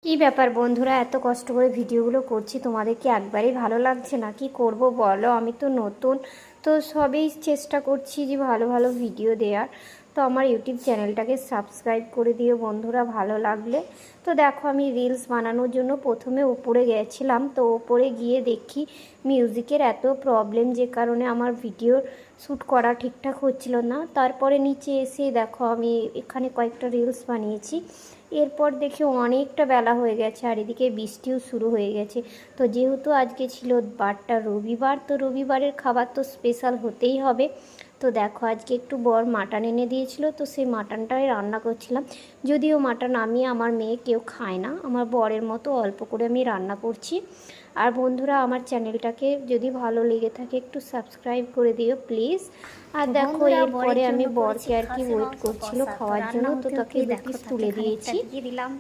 কি ব্যাপার বন্ধুরা, এত কষ্ট করে ভিডিওগুলো করছি, তোমাদের কি একবারেই ভালো লাগছে না? কি করব বলো, আমি তো নতুন, তো সবেই চেষ্টা করছি যে ভালো ভালো ভিডিও দেওয়ার। তো আমার ইউটিউব চ্যানেলটাকে সাবস্ক্রাইব করে দিও বন্ধুরা ভালো লাগলে। তো দেখো, আমি রিলস বানানোর জন্য প্রথমে উপরে গেছিলাম, তো উপরে গিয়ে দেখি মিউজিকের এত প্রবলেম, যে কারণে আমার ভিডিও শ্যুট করা ঠিকঠাক হচ্ছিল না। তারপরে নিচে এসে দেখো আমি এখানে কয়েকটা রিলস বানিয়েছি। এরপর দেখি অনেকটা বেলা হয়ে গেছে, আর এদিকে বৃষ্টিও শুরু হয়ে গেছে। তো যেহেতু আজকে ছিল বারটা রবিবার, তো রবিবারের খাবার তো স্পেশাল হতেই হবে। তো দেখো আজকে একটু বর মাটন এনে দিয়েছিল, তো সেই মাটনটাই রান্না করছিলাম। যদিও মাটন আমি আমার মেয়ে কেউ খায় না, আমার বরের মতো অল্প করে আমি রান্না করছি। আর বন্ধুরা, আমার চ্যানেলটাকে যদি ভালো লেগে থাকে একটু সাবস্ক্রাইব করে দিও প্লিজ। আর দেখো এরপরে আমি বরকে আর কি ওয়েট করছিল খাওয়ার জন্য, তো তাকে 2 পিস তুলে দিয়েছি। দিলাম